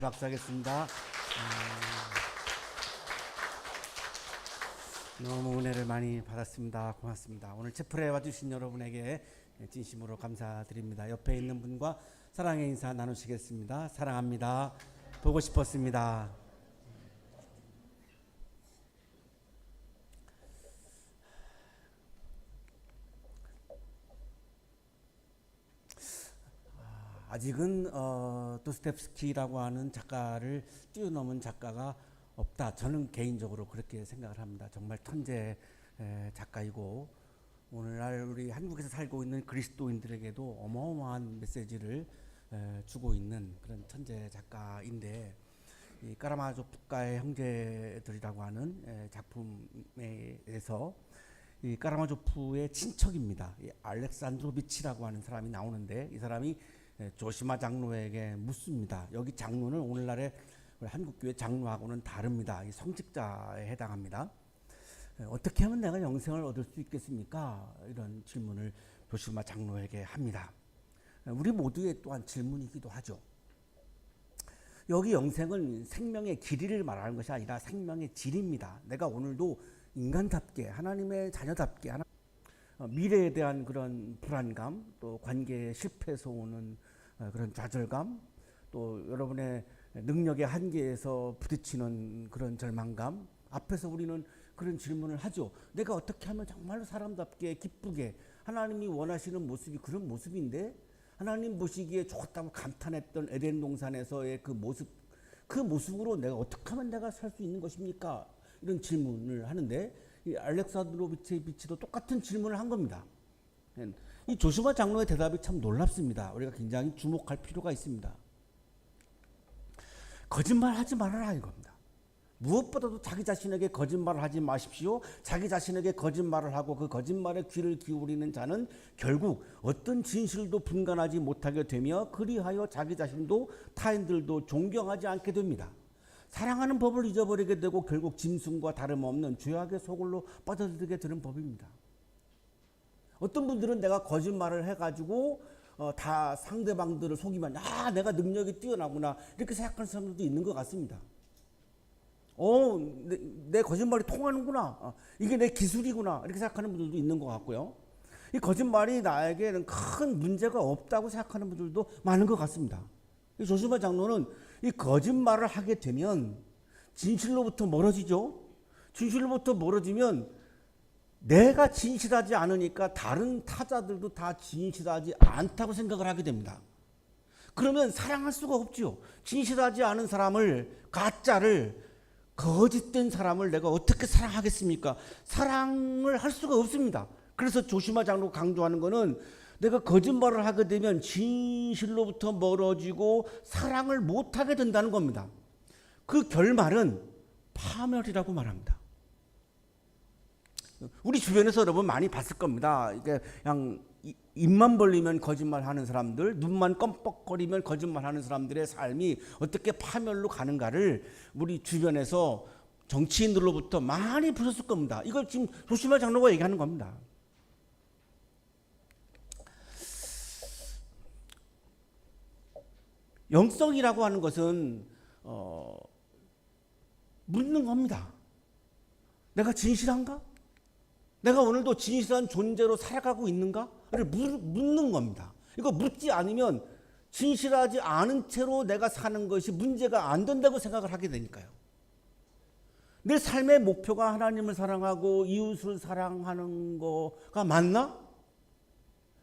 박수하겠습니다. 너무 은혜를 많이 받았습니다. 고맙습니다. 오늘 채플에 와주신 여러분에게 진심으로 감사드립니다. 옆에 있는 분과 사랑의 인사 나누시겠습니다. 사랑합니다. 보고 싶었습니다. 아직은 도스토옙스키라고 하는 작가를 뛰어넘은 작가가 없다. 저는 개인적으로 그렇게 생각을 합니다. 정말 천재 작가이고 오늘날 우리 한국에서 살고 있는 그리스도인들에게도 어마어마한 메시지를 주고 있는 그런 천재 작가인데, 이 까라마조프가의 형제들이라고 하는 작품에서 이 까라마조프의 친척입니다. 이 알렉산드로비치라고 하는 사람이 나오는데, 이 사람이 조시마 장로에게 묻습니다. 여기 장로는 오늘날의 한국교회 장로하고는 다릅니다. 이 성직자에 해당합니다. 어떻게 하면 내가 영생을 얻을 수 있겠습니까? 이런 질문을 조시마 장로에게 합니다. 우리 모두의 또한 질문이기도 하죠. 여기 영생은 생명의 길이를 말하는 것이 아니라 생명의 질입니다. 내가 오늘도 인간답게, 하나님의 자녀답게, 미래에 대한 그런 불안감, 또 관계의 실패에서 오는 그런 좌절감, 또 여러분의 능력의 한계에서 부딪히는 그런 절망감 앞에서 우리는 그런 질문을 하죠. 내가 어떻게 하면 정말로 사람답게 기쁘게, 하나님이 원하시는 모습이 그런 모습인데, 하나님 보시기에 좋다고 감탄했던 에덴 동산에서의 그 모습으로 내가 어떻게 하면 내가 살 수 있는 것입니까? 이런 질문을 하는데, 이 알렉산드로비치도 똑같은 질문을 한 겁니다. 이 조시마 장로의 대답이 참 놀랍습니다. 우리가 굉장히 주목할 필요가 있습니다. 거짓말하지 말아라 이겁니다. 무엇보다도 자기 자신에게 거짓말을 하지 마십시오. 자기 자신에게 거짓말을 하고 그 거짓말에 귀를 기울이는 자는 결국 어떤 진실도 분간하지 못하게 되며, 그리하여 자기 자신도 타인들도 존경하지 않게 됩니다. 사랑하는 법을 잊어버리게 되고 결국 짐승과 다름없는 죄악의 소굴로 빠져들게 되는 법입니다. 어떤 분들은 내가 거짓말을 해가지고 다 상대방들을 속이면 내가 능력이 뛰어나구나 이렇게 생각하는 사람들도 있는 것 같습니다. 내 거짓말이 통하는구나, 이게 내 기술이구나 이렇게 생각하는 분들도 있는 것 같고요. 이 거짓말이 나에게는 큰 문제가 없다고 생각하는 분들도 많은 것 같습니다. 이 조시마 장로는 이 거짓말을 하게 되면 진실로부터 멀어지죠. 진실로부터 멀어지면 내가 진실하지 않으니까 다른 타자들도 다 진실하지 않다고 생각을 하게 됩니다. 그러면 사랑할 수가 없죠. 진실하지 않은 사람을, 가짜를, 거짓된 사람을 내가 어떻게 사랑하겠습니까? 사랑을 할 수가 없습니다. 그래서 조시마 장로가 강조하는 것은 내가 거짓말을 하게 되면 진실로부터 멀어지고 사랑을 못하게 된다는 겁니다. 그 결말은 파멸이라고 말합니다. 우리 주변에서 여러분 많이 봤을 겁니다. 이게 그냥 입만 벌리면 거짓말하는 사람들, 눈만 껌뻑거리면 거짓말하는 사람들의 삶이 어떻게 파멸로 가는가를 우리 주변에서 정치인들로부터 많이 보셨을 겁니다. 이걸 지금 조시마 장로가 얘기하는 겁니다. 영성이라고 하는 것은 묻는 겁니다. 내가 진실한가? 내가 오늘도 진실한 존재로 살아가고 있는가를 묻는 겁니다. 이거 묻지 않으면 진실하지 않은 채로 내가 사는 것이 문제가 안 된다고 생각을 하게 되니까요. 내 삶의 목표가 하나님을 사랑하고 이웃을 사랑하는 거가 맞나?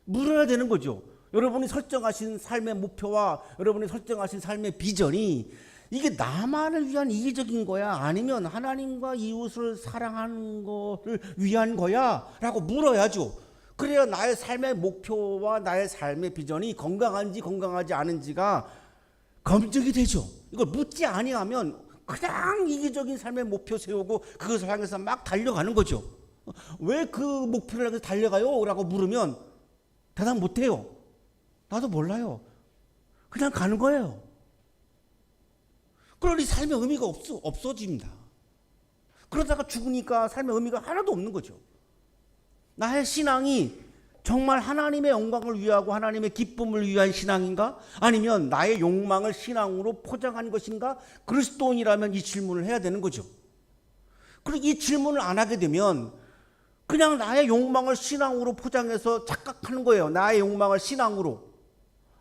물어야 되는 거죠. 여러분이 설정하신 삶의 목표와 여러분이 설정하신 삶의 비전이 이게 나만을 위한 이기적인 거야? 아니면 하나님과 이웃을 사랑하는 것을 위한 거야? 라고 물어야죠. 그래야 나의 삶의 목표와 나의 삶의 비전이 건강한지 건강하지 않은지가 검증이 되죠. 이걸 묻지 아니하면 그냥 이기적인 삶의 목표 세우고 그것을 향해서 막 달려가는 거죠. 왜 그 목표를 향해서 달려가요? 라고 물으면 대답 못해요. 나도 몰라요. 그냥 가는 거예요. 그러니 삶의 의미가 없어집니다. 그러다가 죽으니까 삶의 의미가 하나도 없는 거죠. 나의 신앙이 정말 하나님의 영광을 위하고 하나님의 기쁨을 위한 신앙인가? 아니면 나의 욕망을 신앙으로 포장한 것인가? 그리스도인이라면 이 질문을 해야 되는 거죠. 그리고 이 질문을 안 하게 되면 그냥 나의 욕망을 신앙으로 포장해서 착각하는 거예요. 나의 욕망을 신앙으로.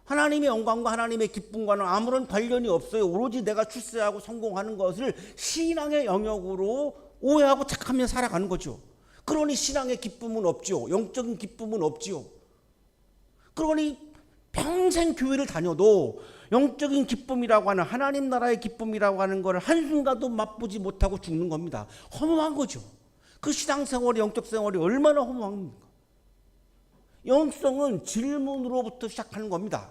하나님의 영광과 하나님의 기쁨과는 아무런 관련이 없어요. 오로지 내가 출세하고 성공하는 것을 신앙의 영역으로 오해하고 착하며 살아가는 거죠. 그러니 신앙의 기쁨은 없죠. 영적인 기쁨은 없지요. 그러니 평생 교회를 다녀도 영적인 기쁨이라고 하는 하나님 나라의 기쁨이라고 하는 것을 한순간도 맛보지 못하고 죽는 겁니다. 허무한 거죠. 그 신앙생활이 영적 생활이 얼마나 허무합니까? 영성은 질문으로부터 시작하는 겁니다.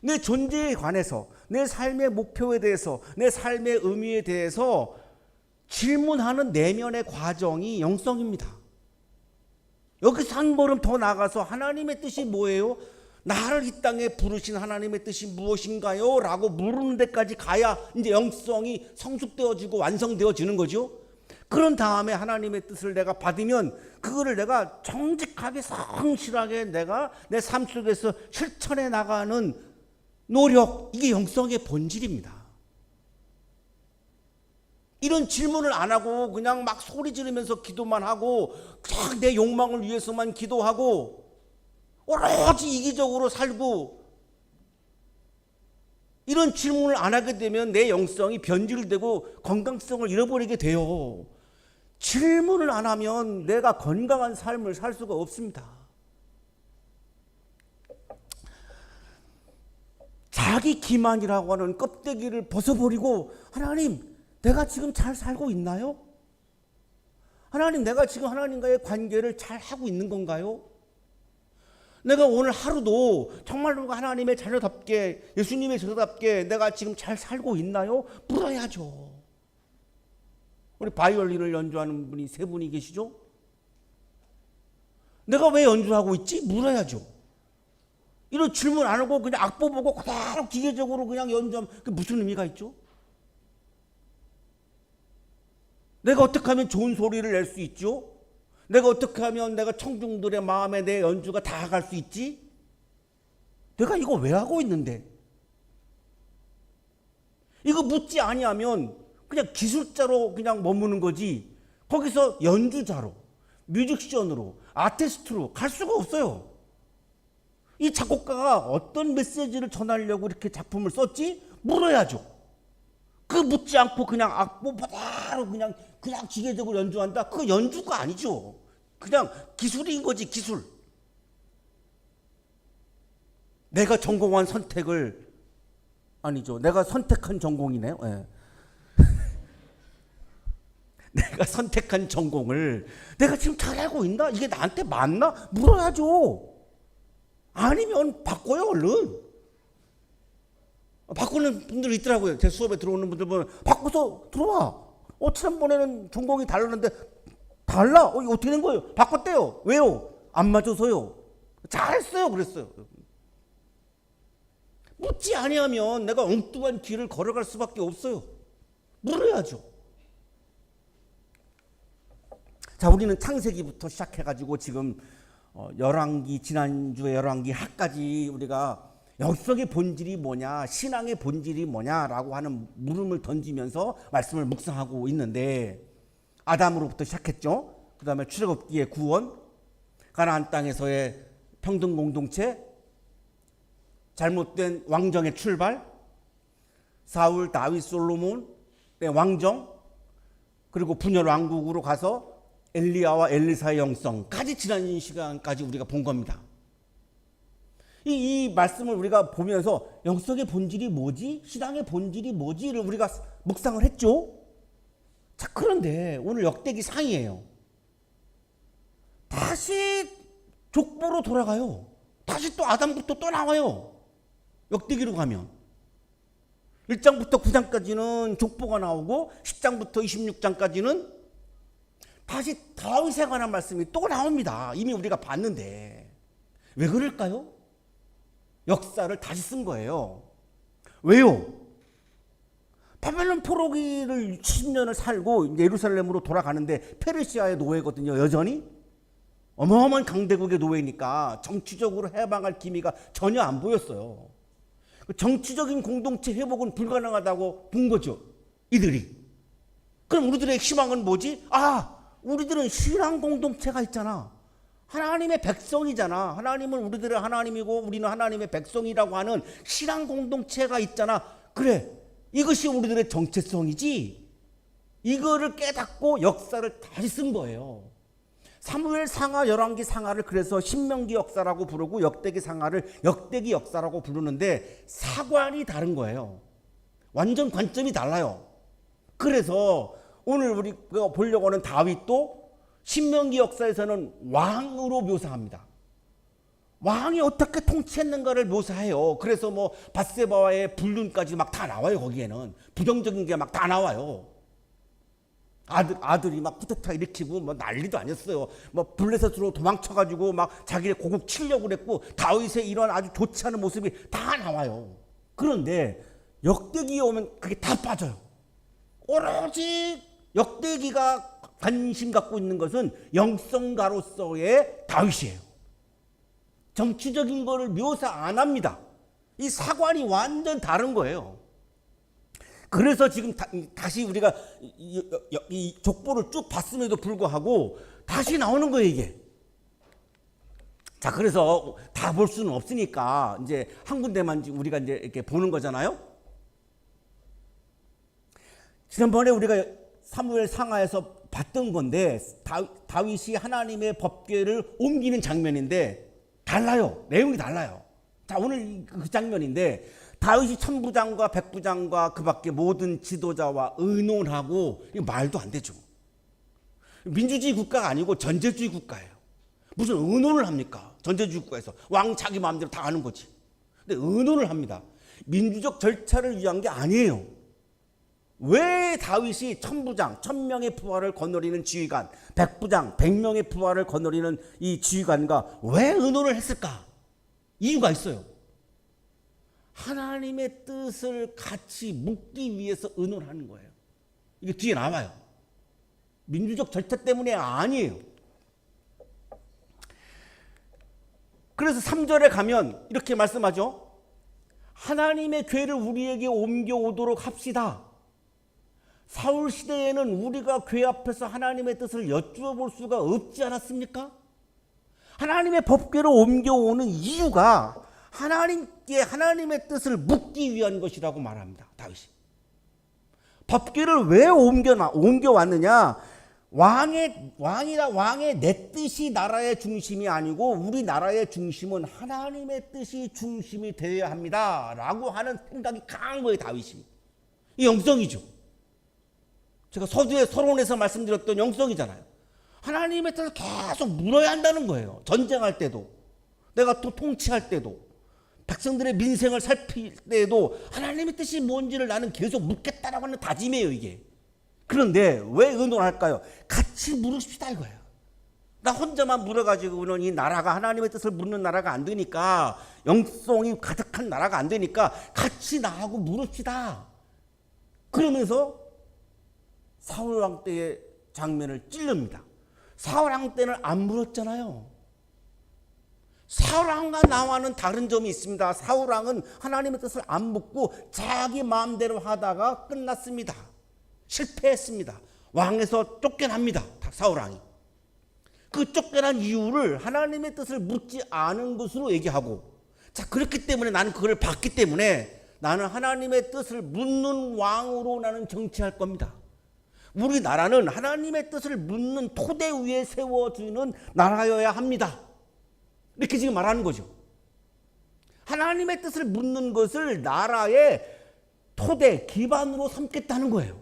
내 존재에 관해서, 내 삶의 목표에 대해서, 내 삶의 의미에 대해서 질문하는 내면의 과정이 영성입니다. 여기서 한 걸음 더 나가서 하나님의 뜻이 뭐예요? 나를 이 땅에 부르신 하나님의 뜻이 무엇인가요? 라고 물는 데까지 가야 이제 영성이 성숙되어지고 완성되어지는 거죠. 그런 다음에 하나님의 뜻을 내가 받으면 그거를 내가 정직하게 성실하게 내가 내 삶 속에서 실천해 나가는 노력, 이게 영성의 본질입니다. 이런 질문을 안 하고 그냥 막 소리 지르면서 기도만 하고 그냥 내 욕망을 위해서만 기도하고 오로지 이기적으로 살고 이런 질문을 안 하게 되면 내 영성이 변질되고 건강성을 잃어버리게 돼요. 질문을 안 하면 내가 건강한 삶을 살 수가 없습니다. 자기 기만이라고 하는 껍데기를 벗어버리고 하나님, 내가 지금 잘 살고 있나요? 하나님, 내가 지금 하나님과의 관계를 잘 하고 있는 건가요? 내가 오늘 하루도 정말로 하나님의 자녀답게, 예수님의 자녀답게 내가 지금 잘 살고 있나요? 물어야죠. 우리 바이올린을 연주하는 분이 세 분이 계시죠? 내가 왜 연주하고 있지? 물어야죠. 이런 질문 안 하고 그냥 악보 보고 그대로 기계적으로 그냥 연주하면 그게 무슨 의미가 있죠? 내가 어떻게 하면 좋은 소리를 낼 수 있죠? 내가 어떻게 하면 내가 청중들의 마음에 내 연주가 닿아갈 수 있지? 내가 이거 왜 하고 있는데? 이거 묻지 아니하면 그냥 기술자로 그냥 머무는 거지 거기서 연주자로, 뮤직션으로, 아티스트로 갈 수가 없어요. 이 작곡가가 어떤 메시지를 전하려고 이렇게 작품을 썼지? 물어야죠. 그 묻지 않고 그냥 악보 바로 그냥 기계적으로 연주한다? 그거 연주가 아니죠. 그냥 기술인 거지, 기술. 내가 전공한 선택을, 아니죠. 내가 선택한 전공이네요. 네. 내가 선택한 전공을 내가 지금 잘 알고 있나? 이게 나한테 맞나? 물어야죠. 아니면 바꿔요, 얼른. 바꾸는 분들 있더라고요. 제 수업에 들어오는 분들 보면 바꿔서 들어와. 지난번에는 전공이 다르는데 달라. 이거 어떻게 된 거예요? 바꿨대요. 왜요? 안 맞아서요. 잘했어요. 그랬어요. 묻지 아니하면 내가 엉뚱한 길을 걸어갈 수밖에 없어요. 물어야죠. 자, 우리는 창세기부터 시작해가지고 지금 열왕기, 지난주에 열왕기 하까지 우리가 영성의 본질이 뭐냐, 신앙의 본질이 뭐냐라고 하는 물음을 던지면서 말씀을 묵상하고 있는데, 아담으로부터 시작했죠. 그 다음에 출애굽기의 구원, 가나안 땅에서의 평등 공동체, 잘못된 왕정의 출발, 사울, 다윗, 솔로몬의 왕정, 그리고 분열 왕국으로 가서 엘리야와 엘리사의 영성까지 지난 시간까지 우리가 본 겁니다. 이 말씀을 우리가 보면서 영성의 본질이 뭐지? 신앙의 본질이 뭐지를 우리가 묵상을 했죠. 자, 그런데 오늘 역대기 상이에요. 다시 족보로 돌아가요. 다시 또 아담부터 또 나와요. 역대기로 가면 1장부터 9장까지는 족보가 나오고 10장부터 26장까지는 다시 다윗에 관한 말씀이 또 나옵니다. 이미 우리가 봤는데 왜 그럴까요? 역사를 다시 쓴 거예요. 왜요? 바벨론 포로기를 70년을 살고 예루살렘으로 돌아가는데 페르시아의 노예거든요, 여전히. 어마어마한 강대국의 노예니까 정치적으로 해방할 기미가 전혀 안 보였어요. 정치적인 공동체 회복은 불가능하다고 본 거죠, 이들이. 그럼 우리들의 희망은 뭐지? 우리들은 신앙 공동체가 있잖아. 하나님의 백성이잖아. 하나님은 우리들의 하나님이고 우리는 하나님의 백성이라고 하는 신앙 공동체가 있잖아. 그래, 이것이 우리들의 정체성이지. 이거를 깨닫고 역사를 다시 쓴 거예요. 사무엘 상하, 열왕기 상하를 그래서 신명기 역사라고 부르고 역대기 상하를 역대기 역사라고 부르는데 사관이 다른 거예요. 완전 관점이 달라요. 그래서 오늘 우리가 보려고 하는 다윗도 신명기 역사에서는 왕으로 묘사합니다. 왕이 어떻게 통치했는가를 묘사해요. 그래서 뭐 밧세바와의 불륜까지 막 다 나와요. 거기에는 부정적인 게 막 다 나와요. 아들이 막 쿠데타 일으키고 뭐 난리도 아니었어요. 뭐 블레셋으로 도망쳐가지고 막 자기의 고국 치려고 그랬고 다윗의 이런 아주 좋지 않은 모습이 다 나와요. 그런데 역대기에 오면 그게 다 빠져요. 오로지 역대기가 관심 갖고 있는 것은 영성가로서의 다윗이에요. 정치적인 거를 묘사 안 합니다. 이 사관이 완전 다른 거예요. 그래서 지금 다시 우리가 이 족보를 쭉 봤음에도 불구하고 다시 나오는 거예요, 이게. 자, 그래서 다 볼 수는 없으니까 이제 한 군데만 우리가 이제 이렇게 보는 거잖아요. 지난번에 우리가 사무엘 상하에서 봤던 건데 다윗이 하나님의 법궤를 옮기는 장면인데 달라요. 내용이 달라요. 자, 오늘 그 장면인데 다윗이 천부장과 백부장과 그 밖에 모든 지도자와 의논하고, 이거 말도 안 되죠. 민주주의 국가가 아니고 전제주의 국가예요. 무슨 의논을 합니까? 전제주의 국가에서 왕 자기 마음대로 다 하는 거지. 근데 의논을 합니다. 민주적 절차를 위한 게 아니에요. 왜 다윗이 천부장, 1000명의 부하를 거느리는 지휘관, 백부장, 100명의 부하를 거느리는 이 지휘관과 왜 의논을 했을까? 이유가 있어요. 하나님의 뜻을 같이 묻기 위해서 의논하는 거예요. 이게 뒤에 나와요. 민주적 절차 때문에 아니에요. 그래서 3절에 가면 이렇게 말씀하죠. 하나님의 궤를 우리에게 옮겨오도록 합시다. 사울 시대에는 우리가 궤 앞에서 하나님의 뜻을 여쭈어볼 수가 없지 않았습니까? 하나님의 법궤를 옮겨오는 이유가 하나님께 하나님의 뜻을 묻기 위한 것이라고 말합니다. 다윗이. 법궤를 왜 옮겨왔느냐? 왕의 내 뜻이 나라의 중심이 아니고 우리 나라의 중심은 하나님의 뜻이 중심이 되어야 합니다. 라고 하는 생각이 강한 거예요, 다윗이. 이 영성이죠. 제가 서두에 서론에서 말씀드렸던 영성이잖아요. 하나님의 뜻을 계속 물어야 한다는 거예요. 전쟁할 때도, 내가 또 통치할 때도, 백성들의 민생을 살필 때에도 하나님의 뜻이 뭔지를 나는 계속 묻겠다라고 하는 다짐이에요, 이게. 그런데 왜 의논할까요? 같이 물읍시다 이거예요. 나 혼자만 물어가지고는 이 나라가 하나님의 뜻을 묻는 나라가 안 되니까, 영성이 가득한 나라가 안 되니까 같이 나하고 물읍시다. 그러면서 사울 왕 때의 장면을 찔릅니다. 사울 왕 때는 안 물었잖아요. 사울 왕과 나와는 다른 점이 있습니다. 사울 왕은 하나님의 뜻을 안 묻고 자기 마음대로 하다가 끝났습니다. 실패했습니다. 왕에서 쫓겨납니다. 사울 왕이. 그 쫓겨난 이유를 하나님의 뜻을 묻지 않은 것으로 얘기하고, 자, 그렇기 때문에 나는 그걸 봤기 때문에 나는 하나님의 뜻을 묻는 왕으로 나는 정치할 겁니다. 우리나라는 하나님의 뜻을 묻는 토대 위에 세워지는 나라여야 합니다. 이렇게 지금 말하는 거죠. 하나님의 뜻을 묻는 것을 나라의 토대, 기반으로 삼겠다는 거예요.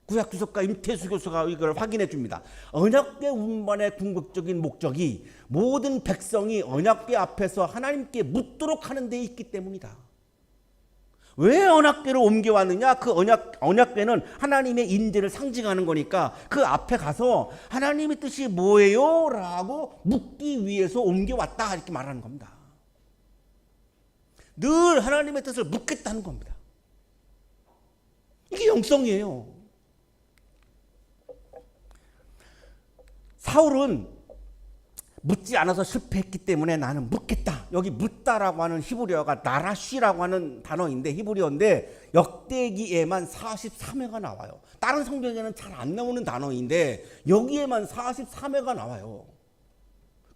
구약주석가 임태수 교수가 이걸 확인해 줍니다. 언약궤 운반의 궁극적인 목적이 모든 백성이 언약궤 앞에서 하나님께 묻도록 하는 데 있기 때문이다. 왜 언약궤를 옮겨왔느냐? 그 언약궤는 하나님의 인재를 상징하는 거니까 그 앞에 가서 하나님의 뜻이 뭐예요? 라고 묻기 위해서 옮겨왔다, 이렇게 말하는 겁니다. 늘 하나님의 뜻을 묻겠다는 겁니다. 이게 영성이에요. 사울은 묻지 않아서 실패했기 때문에 나는 묻겠다. 여기 묻다라고 하는 히브리어가 나라쉬라고 하는 단어인데 히브리어인데 역대기에만 43회가 나와요. 다른 성경에는 잘 안 나오는 단어인데 여기에만 43회가 나와요.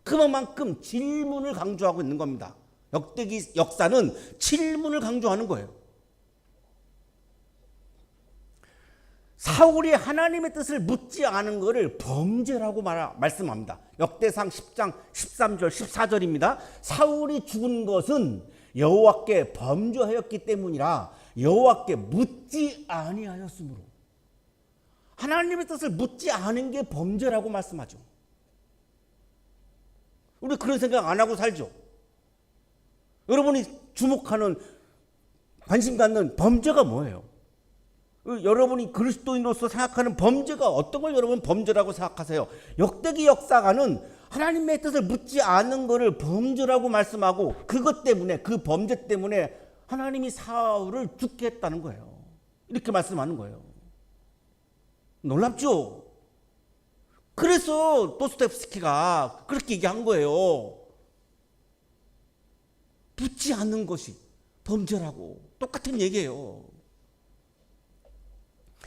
그만큼 질문을 강조하고 있는 겁니다. 역대기 역사는 질문을 강조하는 거예요. 사울이 하나님의 뜻을 묻지 않은 것을 범죄라고 말씀합니다. 역대상 10장 13절 14절입니다. 사울이 죽은 것은 여호와께 범죄하였기 때문이라 여호와께 묻지 아니하였으므로. 하나님의 뜻을 묻지 않은 게 범죄라고 말씀하죠. 우리 그런 생각 안 하고 살죠. 여러분이 주목하는 관심 갖는 범죄가 뭐예요? 여러분이 그리스도인으로서 생각하는 범죄가 어떤 걸 여러분 범죄라고 생각하세요? 역대기 역사가는 하나님의 뜻을 묻지 않는 것을 범죄라고 말씀하고 그것 때문에 그 범죄 때문에 하나님이 사울을 죽게 했다는 거예요. 이렇게 말씀하는 거예요. 놀랍죠? 그래서 도스토옙스키가 그렇게 얘기한 거예요. 묻지 않는 것이 범죄라고. 똑같은 얘기예요.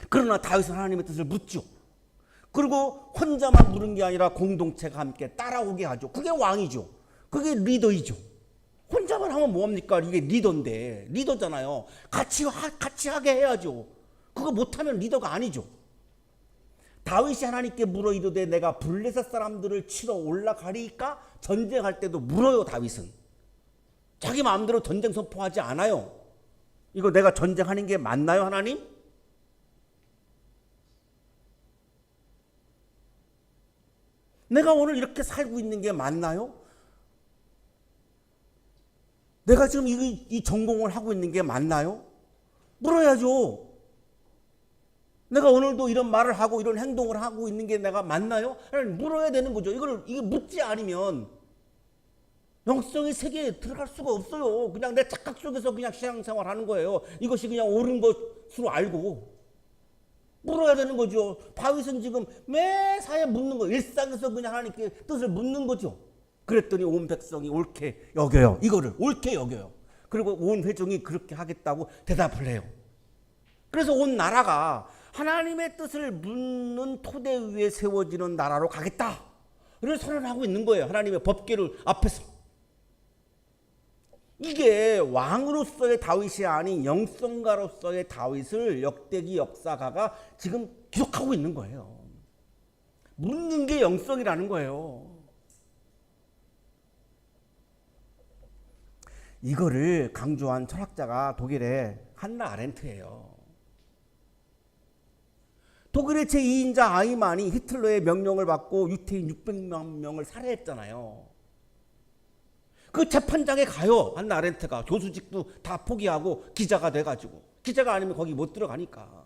그러나 다윗은 하나님의 뜻을 묻죠. 그리고 혼자만 물은 게 아니라 공동체가 함께 따라오게 하죠. 그게 왕이죠. 그게 리더이죠. 혼자만 하면 뭐합니까? 이게 리더인데, 리더잖아요. 같이 하게 해야죠. 그거 못하면 리더가 아니죠. 다윗이 하나님께 물어 이르되 내가 블레셋 사람들을 치러 올라가리까? 전쟁할 때도 물어요. 다윗은 자기 마음대로 전쟁 선포하지 않아요. 이거 내가 전쟁하는 게 맞나요, 하나님? 내가 오늘 이렇게 살고 있는 게 맞나요? 내가 지금 이 전공을 하고 있는 게 맞나요? 물어야죠. 내가 오늘도 이런 말을 하고 이런 행동을 하고 있는 게 내가 맞나요? 물어야 되는 거죠. 이게 묻지 않으면 영성의 세계에 들어갈 수가 없어요. 그냥 내 착각 속에서 그냥 신앙생활 하는 거예요. 이것이 그냥 옳은 것으로 알고. 물어야 되는 거죠. 다윗은 지금 매사에 묻는 거예요. 일상에서 그냥 하나님께 뜻을 묻는 거죠. 그랬더니 온 백성이 옳게 여겨요. 이거를 옳게 여겨요. 그리고 온 회중이 그렇게 하겠다고 대답을 해요. 그래서 온 나라가 하나님의 뜻을 묻는 토대 위에 세워지는 나라로 가겠다를 선언하고 있는 거예요. 하나님의 법궤를 앞에서. 이게 왕으로서의 다윗이 아닌 영성가로서의 다윗을 역대기 역사가가 지금 기록하고 있는 거예요. 묻는 게 영성이라는 거예요. 이거를 강조한 철학자가 독일의 한나 아렌트예요. 독일의 제2인자 아이만이 히틀러의 명령을 받고 유태인 600만 명을 살해했잖아요. 그 재판장에 가요. 한나 아렌트가 교수직도 다 포기하고 기자가 돼가지고. 기자가 아니면 거기 못 들어가니까.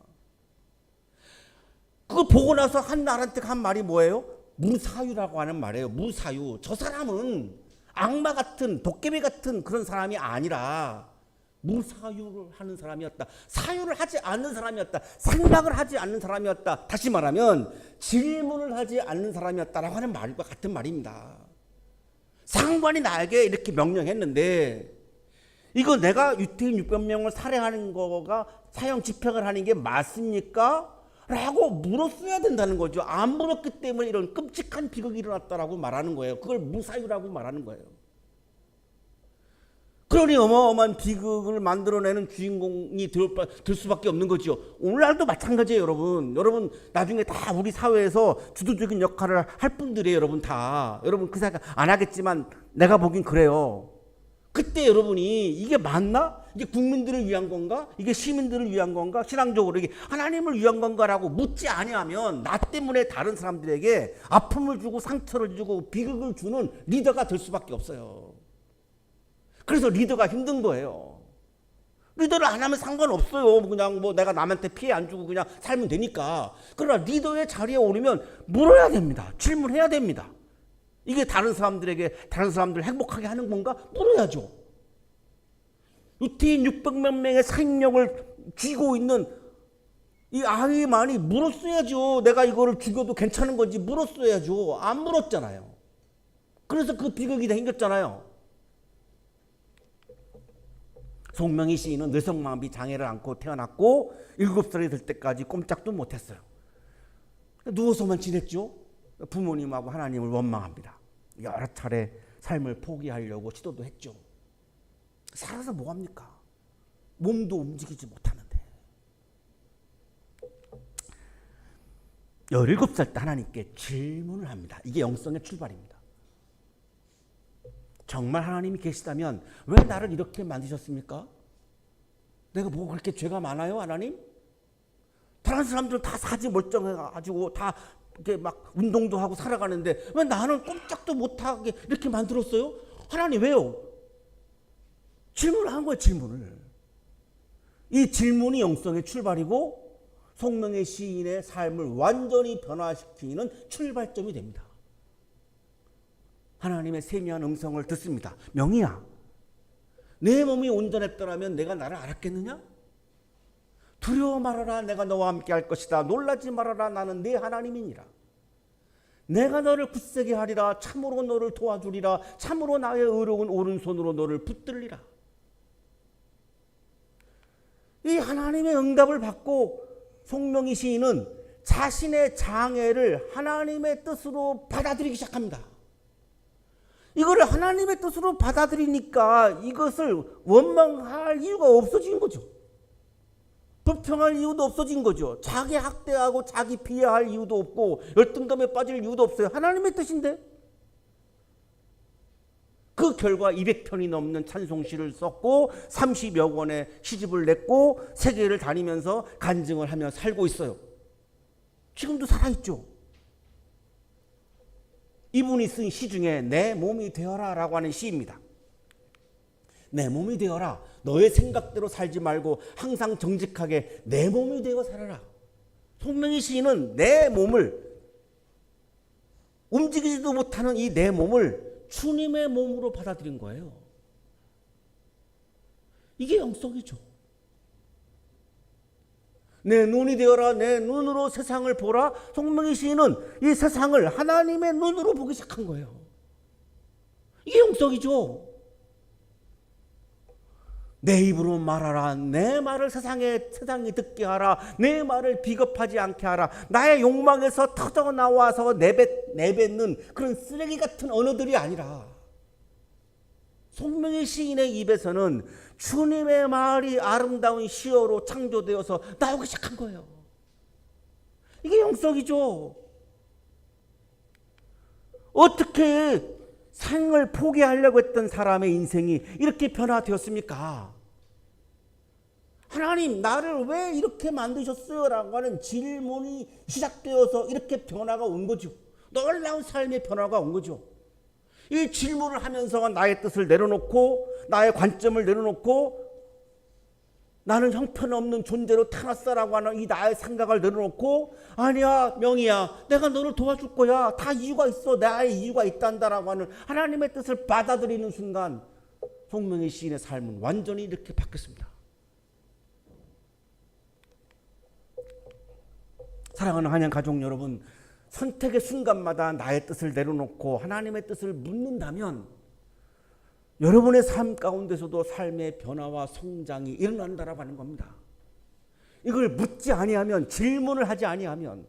그거 보고 나서 한나 아렌트가 한 말이 뭐예요? 무사유라고 하는 말이에요. 무사유. 저 사람은 악마 같은 도깨비 같은 그런 사람이 아니라 무사유를 하는 사람이었다. 사유를 하지 않는 사람이었다. 생각을 하지 않는 사람이었다. 다시 말하면 질문을 하지 않는 사람이었다라고 하는 말과 같은 말입니다. 상관이 나에게 이렇게 명령했는데 이거 내가 유태인 600명을 살해하는 거가 사형 집행을 하는 게 맞습니까? 라고 물었어야 된다는 거죠. 안 물었기 때문에 이런 끔찍한 비극이 일어났다라고 말하는 거예요. 그걸 무사유라고 말하는 거예요. 그러니 어마어마한 비극을 만들어내는 주인공이 될 수밖에 없는 거죠. 오늘날도 마찬가지예요, 여러분. 여러분 나중에 다 우리 사회에서 주도적인 역할을 할 분들이에요, 여러분 다. 여러분 그 생각 안 하겠지만 내가 보긴 그래요. 그때 여러분이 이게 맞나? 이게 국민들을 위한 건가? 이게 시민들을 위한 건가? 신앙적으로 이게 하나님을 위한 건가라고 묻지 아니하면 나 때문에 다른 사람들에게 아픔을 주고 상처를 주고 비극을 주는 리더가 될 수밖에 없어요. 그래서 리더가 힘든 거예요. 리더를 안 하면 상관없어요. 그냥 뭐 내가 남한테 피해 안 주고 그냥 살면 되니까. 그러나 리더의 자리에 오르면 물어야 됩니다. 질문해야 됩니다. 이게 다른 사람들 행복하게 하는 건가? 물어야죠. 유태인 600만 명의 생명을 쥐고 있는 이 아이만이 물었어야죠. 내가 이거를 죽여도 괜찮은 건지 물었어야죠. 안 물었잖아요. 그래서 그 비극이 생겼잖아요. 송명희 시인은 뇌성마비 장애를 안고 태어났고 7살이 될 때까지 꼼짝도 못했어요. 누워서만 지냈죠. 부모님하고 하나님을 원망합니다. 여러 차례 삶을 포기하려고 시도도 했죠. 살아서 뭐합니까? 몸도 움직이지 못하는데. 17살 때 하나님께 질문을 합니다. 이게 영성의 출발입니다. 정말 하나님이 계시다면 왜 나를 이렇게 만드셨습니까? 내가 뭐 그렇게 죄가 많아요, 하나님? 다른 사람들은 다 사지 멀쩡해가지고 다 이렇게 막 운동도 하고 살아가는데 왜 나는 꼼짝도 못하게 이렇게 만들었어요? 하나님 왜요? 질문을 한 거예요, 질문을. 이 질문이 영성의 출발이고 송명의 시인의 삶을 완전히 변화시키는 출발점이 됩니다. 하나님의 세미한 음성을 듣습니다. 명희야, 내 몸이 온전했더라면 내가 나를 알았겠느냐? 두려워 말아라, 내가 너와 함께 할 것이다. 놀라지 말아라, 나는 네 하나님이니라. 내가 너를 굳세게 하리라. 참으로 너를 도와주리라. 참으로 나의 의로운 오른손으로 너를 붙들리라. 이 하나님의 응답을 받고 송명희 시인은 자신의 장애를 하나님의 뜻으로 받아들이기 시작합니다. 이거를 하나님의 뜻으로 받아들이니까 이것을 원망할 이유가 없어진 거죠. 불평할 이유도 없어진 거죠. 자기 학대하고 자기 비하할 이유도 없고 열등감에 빠질 이유도 없어요. 하나님의 뜻인데. 그 결과 200편이 넘는 찬송시를 썼고 30여 권의 시집을 냈고 세계를 다니면서 간증을 하며 살고 있어요. 지금도 살아있죠. 이분이 쓴 시 중에 내 몸이 되어라 라고 하는 시입니다. 내 몸이 되어라. 너의 생각대로 살지 말고 항상 정직하게 내 몸이 되어 살아라. 송명희 시인은 내 몸을, 움직이지도 못하는 이 내 몸을 주님의 몸으로 받아들인 거예요. 이게 영성이죠. 내 눈이 되어라. 내 눈으로 세상을 보라. 송명희 시인은 이 세상을 하나님의 눈으로 보기 시작한 거예요. 이게 영성이죠. 내 입으로 말하라. 내 말을 세상이 듣게 하라. 내 말을 비겁하지 않게 하라. 나의 욕망에서 터져 나와서 내뱉는 그런 쓰레기 같은 언어들이 아니라 송명희 시인의 입에서는 주님의 말이 아름다운 시어로 창조되어서 나오기 시작한 거예요. 이게 영성이죠. 어떻게 생을 포기하려고 했던 사람의 인생이 이렇게 변화되었습니까? 하나님, 나를 왜 이렇게 만드셨어요? 라고 하는 질문이 시작되어서 이렇게 변화가 온 거죠. 놀라운 삶의 변화가 온 거죠. 이 질문을 하면서 나의 뜻을 내려놓고 나의 관점을 내려놓고 나는 형편없는 존재로 태어났어라고 하는 이 나의 생각을 내려놓고 아니야 명희야 내가 너를 도와줄 거야. 다 이유가 있어. 나의 이유가 있단다라고 하는 하나님의 뜻을 받아들이는 순간 송명희 시인의 삶은 완전히 이렇게 바뀌었습니다. 사랑하는 한양 가족 여러분, 선택의 순간마다 나의 뜻을 내려놓고 하나님의 뜻을 묻는다면 여러분의 삶 가운데서도 삶의 변화와 성장이 일어난다라고 하는 겁니다. 이걸 묻지 아니하면, 질문을 하지 아니하면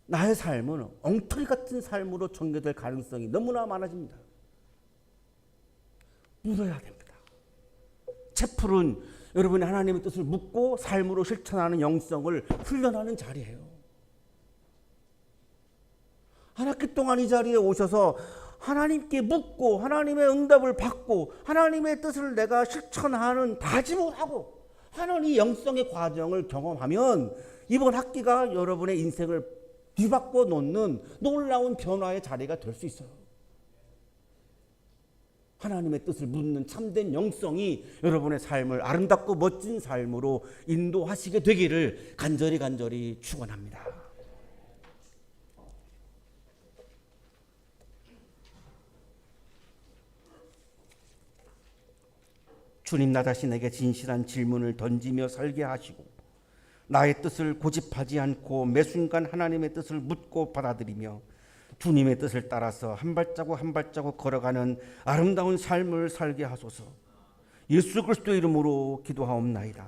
나의 삶은 엉터리 같은 삶으로 전개될 가능성이 너무나 많아집니다. 묻어야 됩니다. 채플은 여러분이 하나님의 뜻을 묻고 삶으로 실천하는 영성을 훈련하는 자리예요. 한 학기 동안 이 자리에 오셔서 하나님께 묻고 하나님의 응답을 받고 하나님의 뜻을 내가 실천하는 다짐을 하고 하는 이 영성의 과정을 경험하면 이번 학기가 여러분의 인생을 뒤바꿔 놓는 놀라운 변화의 자리가 될 수 있어요. 하나님의 뜻을 묻는 참된 영성이 여러분의 삶을 아름답고 멋진 삶으로 인도하시게 되기를 간절히 축원합니다. 주님, 나 자신에게 진실한 질문을 던지며 살게 하시고 나의 뜻을 고집하지 않고 매 순간 하나님의 뜻을 묻고 받아들이며 주님의 뜻을 따라서 한 발자국 한 발자국 걸어가는 아름다운 삶을 살게 하소서. 예수 그리스도의 이름으로 기도하옵나이다.